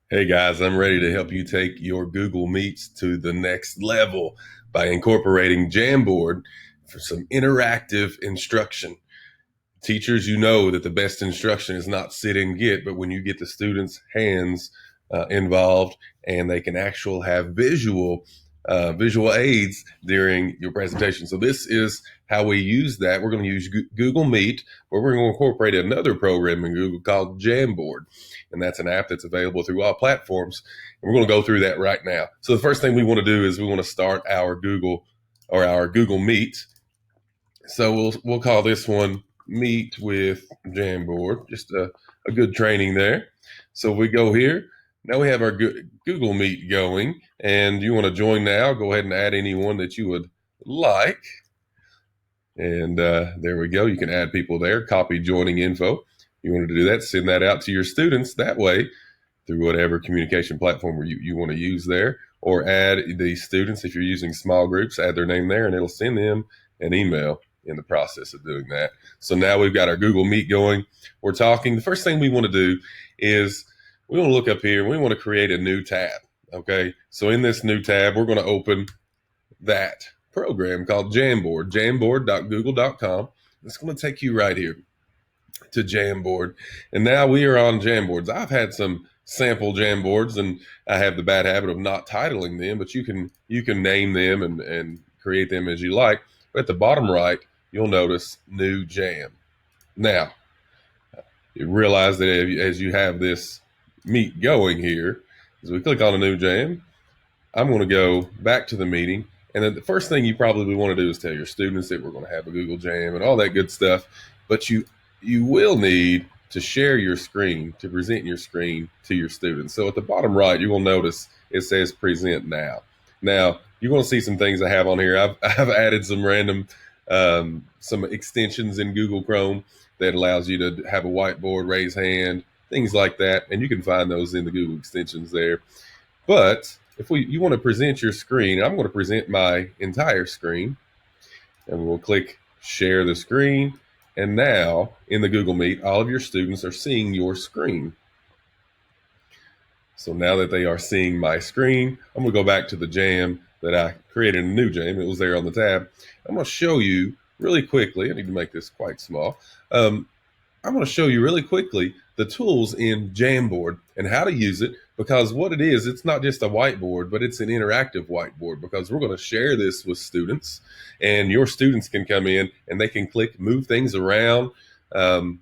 Hey guys, I'm ready to help you take your Google Meets to the next level by incorporating Jamboard for some interactive instruction. Teachers, you know that the best instruction is not sit and get, but when you get the students' hands involved and they can actually have visual aids during your presentation. So this is how we use that. We're going to use Google Meet, but we're going to incorporate another program in Google called Jamboard, and that's an app that's available through all platforms. And we're going to go through that right now. So the first thing we want to do is we want to start our Google Meet. So we'll call this one Meet with Jamboard. Just a good training there. So we go here. Now we have our Google Meet going, and you want to join now. Go ahead and add anyone that you would like. And there we go. You can add people there. Copy joining info. You want to do that, send that out to your students that way through whatever communication platform you want to use there, or add the students if you're using small groups, add their name there, and it'll send them an email in the process of doing that. So now we've got our Google Meet going. We're talking. The first thing we want to do is we want to look up here and we want to create a new tab. Okay. So in this new tab, we're going to open that program called Jamboard, jamboard.google.com. It's going to take you right here to Jamboard. And now we are on Jamboards. I've had some sample Jamboards and I have the bad habit of not titling them, but you can name them and create them as you like. But at the bottom right, you'll notice New Jam. Now, you realize that as you have this meet going here, as we click on a New Jam, I'm going to go back to the meeting. And then the first thing you probably want to do is tell your students that we're going to have a Google Jam and all that good stuff. But you will need to share your screen, to present your screen to your students. So at the bottom right, you will notice it says present now. Now, you're going to see some things I have on here. I've added some random, some extensions in Google Chrome that allows you to have a whiteboard, raise hand, things like that. And you can find those in the Google extensions there. But if you want to present your screen, I'm going to present my entire screen. And we'll click share the screen. And now in the Google Meet, all of your students are seeing your screen. So now that they are seeing my screen, I'm going to go back to the jam that I created a new jam. It was there on the tab. I'm going to show you really quickly. I need to make this quite small. I'm going to show you really quickly the tools in Jamboard and how to use it, because what it is, it's not just a whiteboard, but it's an interactive whiteboard, because we're going to share this with students, and your students can come in and they can click, move things around to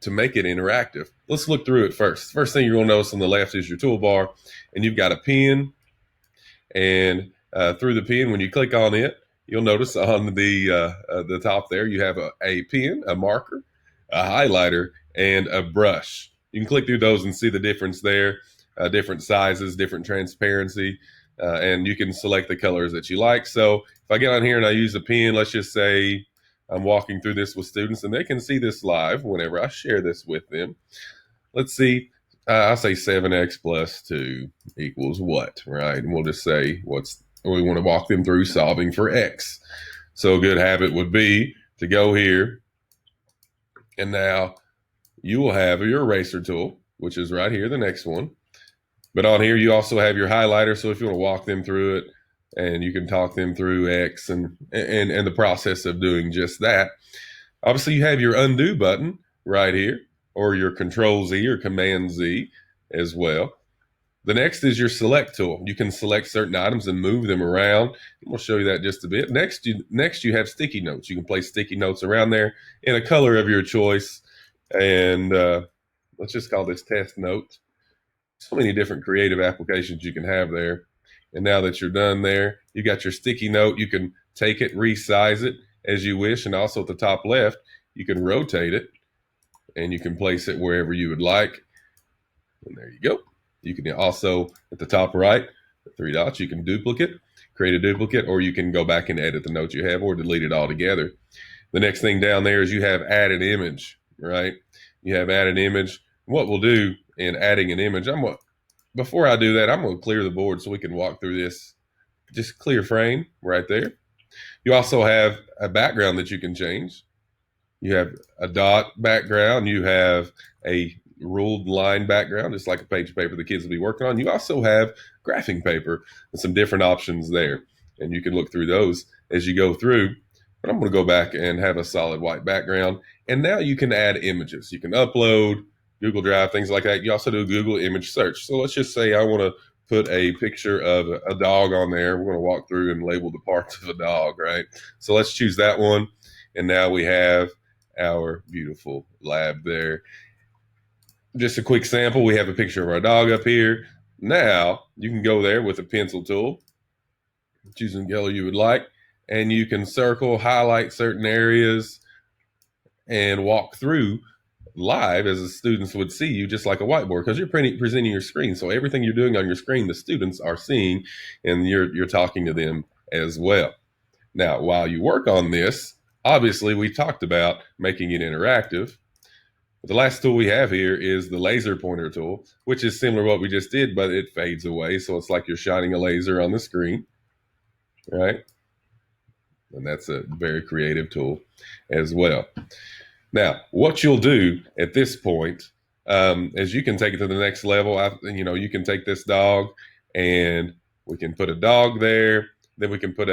make it interactive. Let's look through it first. First thing you're going to notice on the left is your toolbar, and you've got a pen, and through the pen, when you click on it, you'll notice on the top there, you have a pen, a marker, a highlighter, and a brush. You can click through those and see the difference there, different sizes, different transparency, and you can select the colors that you like. So if I get on here and I use a pen, let's just say I'm walking through this with students and they can see this live whenever I share this with them. Let's see, I'll say 7x plus 2 equals what, right? And we'll just say we want to walk them through solving for x. So a good habit would be to go here, and now you will have your eraser tool, which is right here, the next one. But on here, you also have your highlighter. So if you want to walk them through it, and you can talk them through X and the process of doing just that. Obviously, you have your undo button right here, or your Control Z or Command Z as well. The next is your select tool. You can select certain items and move them around. We'll show you that just a bit. Next, you have sticky notes. You can place sticky notes around there in a color of your choice. And let's just call this test note. So many different creative applications you can have there. And now that you're done there, you got your sticky note. You can take it, resize it as you wish. And also at the top left, you can rotate it and you can place it wherever you would like. And there you go. You can also, at the top right, the 3 dots, you can create a duplicate, or you can go back and edit the note you have or delete it altogether. The next thing down there is you have add an image, right? You have add an image. What we'll do in adding an image, before I do that, I'm going to clear the board so we can walk through this. Just clear frame right there. You also have a background that you can change. You have a dot background. You have a ruled line background, just like a page of paper the kids will be working on. You also have graphing paper and some different options there. And you can look through those as you go through. But I'm going to go back and have a solid white background. And now you can add images. You can upload Google Drive, things like that. You also do a Google image search. So let's just say I want to put a picture of a dog on there. We're going to walk through and label the parts of a dog, right? So let's choose that one. And now we have our beautiful lab there. Just a quick sample. We have a picture of our dog up here. Now you can go there with a pencil tool, choosing the color you would like, and you can circle, highlight certain areas, and walk through live as the students would see you, just like a whiteboard, because you're presenting your screen. So everything you're doing on your screen, the students are seeing, and you're talking to them as well. Now, while you work on this, obviously we talked about making it interactive. The last tool we have here is the laser pointer tool, which is similar to what we just did, but it fades away. So it's like you're shining a laser on the screen, right? And that's a very creative tool as well. Now, what you'll do at this point, is you can take it to the next level. You can take this dog and we can put a dog there. Then we can put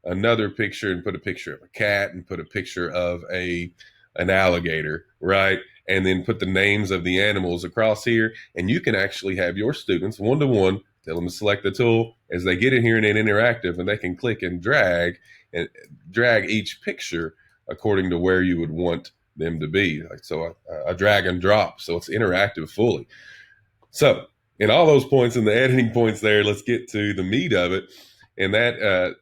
another picture and put a picture of a cat and put a picture of an alligator, right? And then put the names of the animals across here. And you can actually have your students one-to-one, tell them to select the tool as they get in here and it's interactive, and they can click and drag each picture according to where you would want them to be. So a drag and drop. So it's interactive fully. So in all those points and the editing points there, let's get to the meat of it. And that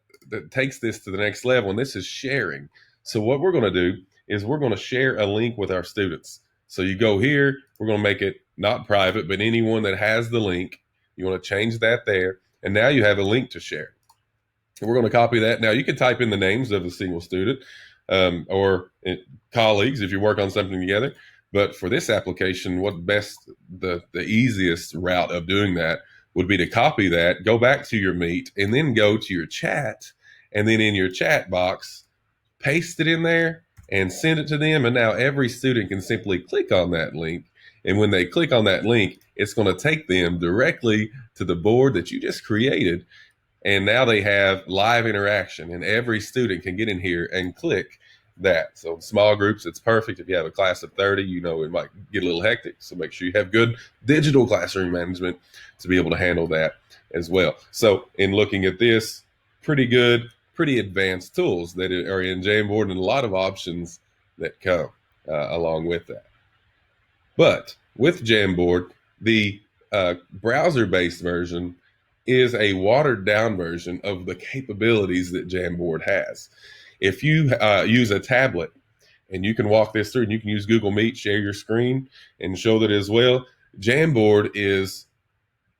takes this to the next level. And this is sharing. So what we're going to do is we're going to share a link with our students. So you go here, we're going to make it not private, but anyone that has the link, you want to change that there. And now you have a link to share. And we're going to copy that. Now you can type in the names of a single student or colleagues if you work on something together. But for this application, the easiest route of doing that would be to copy that, go back to your Meet, and then go to your chat. And then in your chat box, paste it in there and send it to them. And now every student can simply click on that link. And when they click on that link, it's going to take them directly to the board that you just created. And now they have live interaction, and every student can get in here and click that. So small groups, it's perfect. If you have a class of 30, it might get a little hectic. So make sure you have good digital classroom management to be able to handle that as well. So in looking at this, pretty good, pretty advanced tools that are in Jamboard, and a lot of options that come along with that. But with Jamboard, the browser-based version is a watered down version of the capabilities that Jamboard has. If you use a tablet, and you can walk this through, and you can use Google Meet, share your screen, and show that as well, Jamboard is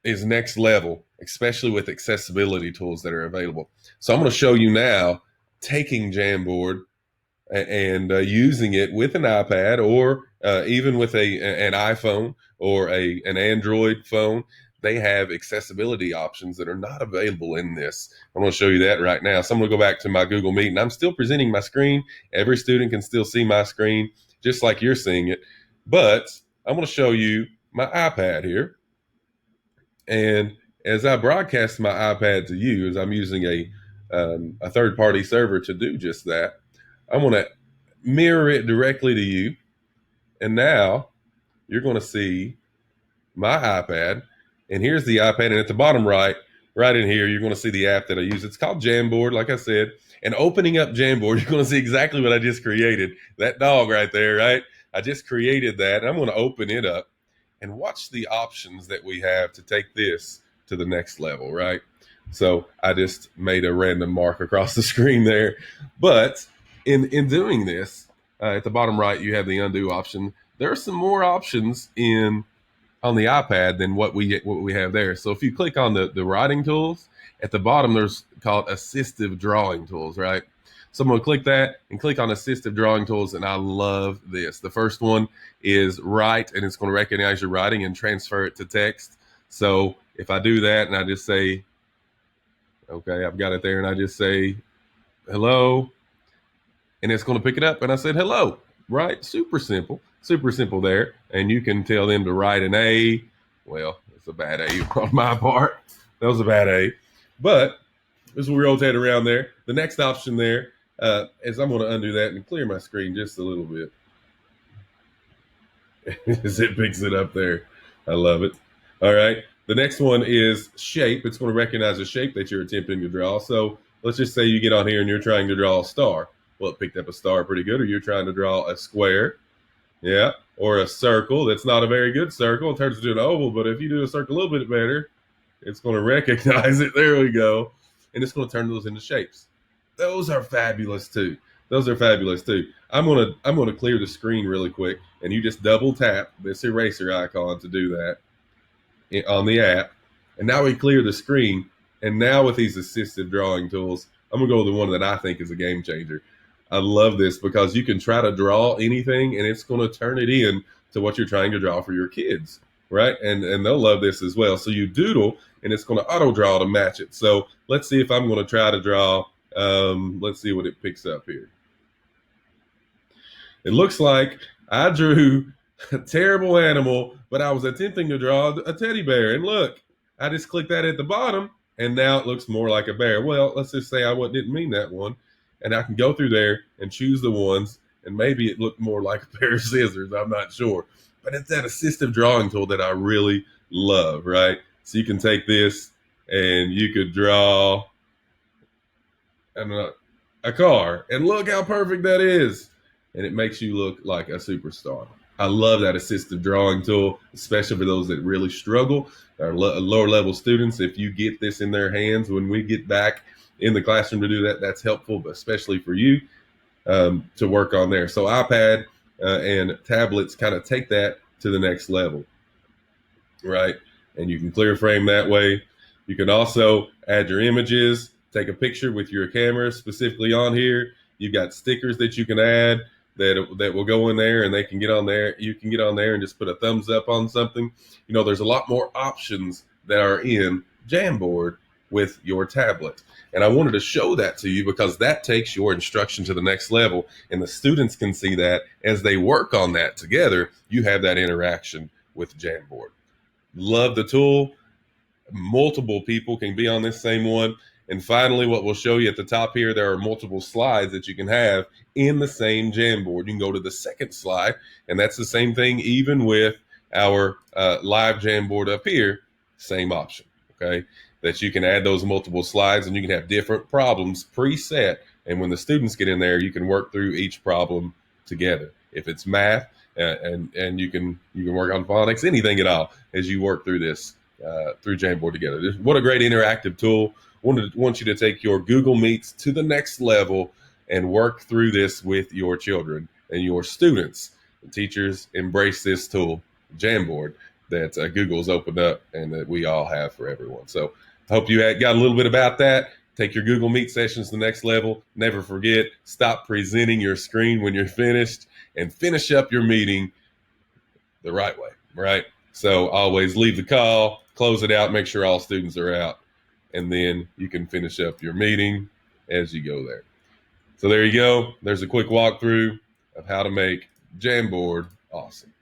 next level, especially with accessibility tools that are available. So I'm going to show you now taking Jamboard and using it with an iPad or even with an iPhone or an Android phone. They have accessibility options that are not available in this. I'm going to show you that right now. So I'm going to go back to my Google Meet, and I'm still presenting my screen. Every student can still see my screen, just like you're seeing it. But I'm going to show you my iPad here. And as I broadcast my iPad to you, as I'm using a third-party server to do just that, I'm going to mirror it directly to you. And now you're going to see my iPad. And here's the iPad. And at the bottom right in here, you're going to see the app that I use. It's called Jamboard, like I said. And opening up Jamboard, you're going to see exactly what I just created. That dog right there, right? I just created that. And I'm going to open it up and watch the options that we have to take this to the next level, right? So I just made a random mark across the screen there. But in doing this, at the bottom right, you have the undo option. There are some more options on the iPad than what we have there. So if you click on the writing tools, at the bottom there's called assistive drawing tools, right? So I'm going to click that and click on assistive drawing tools, and I love this. The first one is write, and it's going to recognize your writing and transfer it to text. So if I do that and I just say, okay, I've got it there, and I just say hello, and it's going to pick it up, and I said hello, right? Super simple. Super simple there. And you can tell them to write an A. Well, it's a bad A on my part. That was a bad A. But as we rotate around there, the next option there is I'm going to undo that and clear my screen just a little bit. As it picks it up there. I love it. All right. The next one is shape. It's going to recognize a shape that you're attempting to draw. So let's just say you get on here and you're trying to draw a star. Well, it picked up a star pretty good. Or you're trying to draw a square. Yeah. Or a circle. That's not a very good circle. It turns into an oval. But if you do a circle a little bit better, it's going to recognize it. There we go. And it's going to turn those into shapes. Those are fabulous too. I'm gonna clear the screen really quick, and you just double tap this eraser icon to do that on the app. And now we clear the screen. And now with these assistive drawing tools, I'm gonna go with the one that I think is a game changer. I love this because you can try to draw anything, and it's going to turn it in to what you're trying to draw for your kids, right? And they'll love this as well. So you doodle, and it's going to auto draw to match it. So let's see if I'm going to try to draw. Let's see what it picks up here. It looks like I drew a terrible animal, but I was attempting to draw a teddy bear. And look, I just clicked that at the bottom, and now it looks more like a bear. Well, let's just say I didn't mean that one. And I can go through there and choose the ones, and maybe it looked more like a pair of scissors. I'm not sure. But it's that assistive drawing tool that I really love, right? So you can take this, and you could draw a car. And look how perfect that is. And it makes you look like a superstar. I love that assistive drawing tool, especially for those that really struggle, our lower level students. If you get this in their hands when we get back in the classroom to do that, that's helpful, but especially for you to work on there. So iPad and tablets kind of take that to the next level, right? And you can clear frame that way. You can also add your images, take a picture with your camera specifically on here. You've got stickers that you can add that will go in there, and they can get on there. You can get on there and just put a thumbs up on something. You know, there's a lot more options that are in Jamboard with your tablet. And I wanted to show that to you because that takes your instruction to the next level, and the students can see that as they work on that together. You have that interaction with Jamboard. Love the tool. Multiple people can be on this same one. And finally, what we'll show you at the top here, there are multiple slides that you can have in the same Jamboard. You can go to the second slide, and that's the same thing even with our live Jamboard up here, same option, okay? That you can add those multiple slides, and you can have different problems preset. And when the students get in there, you can work through each problem together. If it's math, and you can work on phonics, anything at all, as you work through this through Jamboard together. What a great interactive tool. Want you to take your Google Meets to the next level and work through this with your children and your students. The teachers embrace this tool, Jamboard, that Google's opened up and that we all have for everyone. So I hope you got a little bit about that. Take your Google Meet sessions to the next level. Never forget, stop presenting your screen when you're finished, and finish up your meeting the right way, right? So always leave the call, close it out, make sure all students are out, and then you can finish up your meeting as you go there. So there you go. There's a quick walkthrough of how to make Jamboard awesome.